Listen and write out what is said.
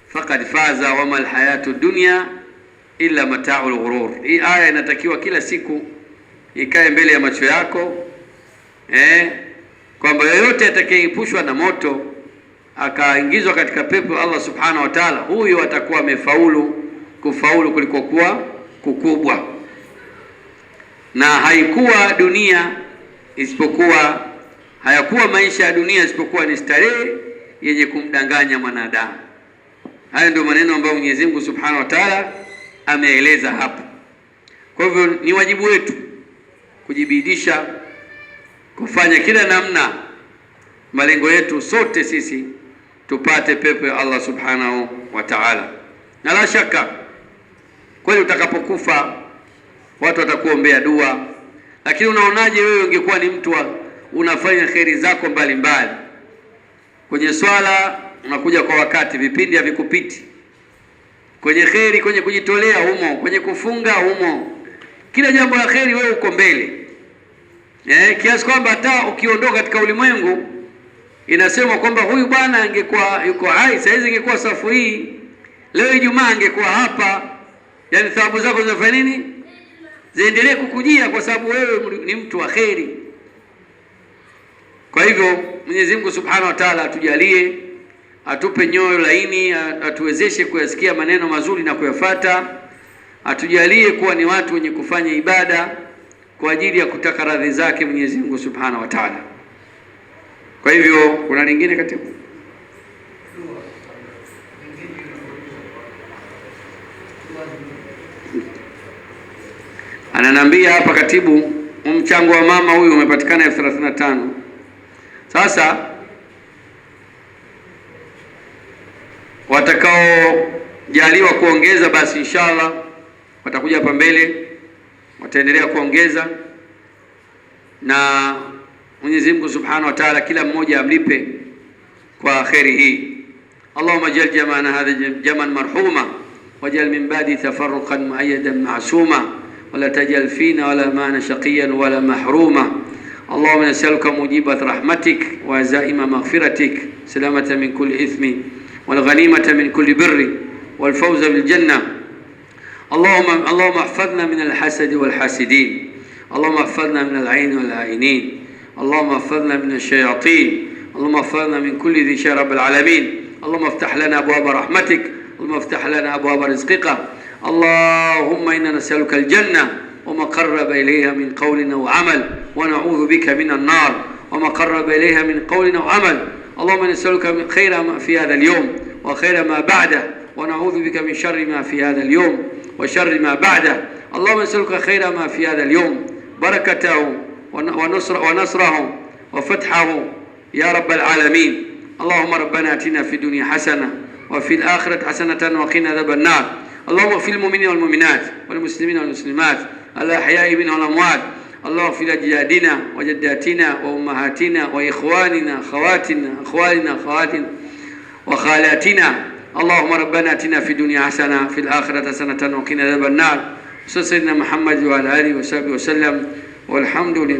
faqad faza wama alhayatu dunya illa mata'ul ghurur. Hii aya inatakiwa kila siku ikae mbele ya macho yako, kwamba yoyote atakayeepushwa na moto akaingizwa katika pepo Allah subhanahu wa ta'ala, huyo atakuwa amefaulu, kufaulu kuliko kuwa kukubwa. Na haikuwa dunia isipokuwa, hayakuwa maisha ya dunia isipokuwa ni starehe yenye kumdanganya mwanadamu. Haya ndio maneno ambayo Mwenyezi Mungu Subhanahu wa Ta'ala ameeleza hapa. Kwa hivyo ni wajibu wetu kujibidisha kufanya kila namna, malengo yetu sote sisi tupate pepo ya Allah Subhanahu wa Ta'ala. Na la shaka kweli utakapokufa watu watakuombea dua, lakini unaonaje wewe ungekuwa ni mtu unafanya kheri zako mbalimbali? Kwenye swala unakuja kwa wakati, vipindi havikupiti. Kwenye kheri, kwenye kujitolea humo, kwenye kufunga humo, kila jambo la kheri wewe uko mbele. Kiasi kwamba hata ukiondoka katika ulimwengu inasema kwamba huyu bwana angekuwa yuko hai sasa hizi, ingekuwa safu hii leo Ijumaa angekuwa hapa. Yani thawabu zako zinafanya nini? Ziendelee kukujia, kwa sababu wewe ni mtu wa kheri. Kwa hivyo Mwenyezi Mungu Subhanahu wa Ta'ala atujalie, atupe nyoyo laini, atuwezeshe kuyasikia maneno mazuri na kuyafuata, atujalie kuwa ni watu wenye kufanya ibada kwa ajili ya kutaka radhi zake Mwenyezi Mungu Subhanahu wa Ta'ala. Kwa hivyo kuna lingine katibu? Ananiambia hapa katibu, mchango wa mama huyu umepatikana 35. Sasa watakao jaliwa kuongeza basi inshallah watakuja hapa mbele, wataendelea kuongeza, na Mwenyezi Mungu Subhanahu wa Ta'ala kila mmoja amlipe kwa khairi hii. Allahumma jal jamana hadha jaman marhuma wajal min ba'di tafarruqan mu'ayyadan ma'suma ولا تجعل فينا ولا معنا شقيا ولا محروما. اللهم نسألك موجبات رحمتك وعزائم مغفرتك، سلامة من كل إثم والغنيمة من كل بر والفوز بالجنة. اللهم احفظنا من الحسد والحاسدين، اللهم احفظنا من العين والعائنين، اللهم احفظنا من الشياطين، اللهم احفظنا من كل ذي شر رب العالمين. اللهم افتح لنا أبواب رحمتك، اللهم افتح لنا أبواب رزقك. اللهم إنا نسألك الجنة وما قرب إليها من قول أو عمل، ونعوذ بك من النار وما قرب إليها من قول أو عمل. اللهم نسألك خير ما في هذا اليوم وخير ما بعده، ونعوذ بك من شر ما في هذا اليوم وشر ما بعده. اللهم نسألك خير ما في هذا اليوم، بركته ونصره وفتحه يا رب العالمين. اللهم ربنا آتنا في الدنيا حسنة وفي الآخرة حسنة وقنا عذاب النار. اللهم اغفر للمؤمنين والمؤمنات والمسلمين والمسلمات الأحياء منهم والأموات. اللهم اغفر لأجدادنا وجداتنا وأمهاتنا وإخواننا خواتنا أخوالنا خواتنا وخالاتنا. اللهم ربنا آتنا في الدنيا حسنة في الآخرة حسنة وقنا عذاب النار. سيدنا محمد وعلى آله وصحبه وسلم، والحمد لله.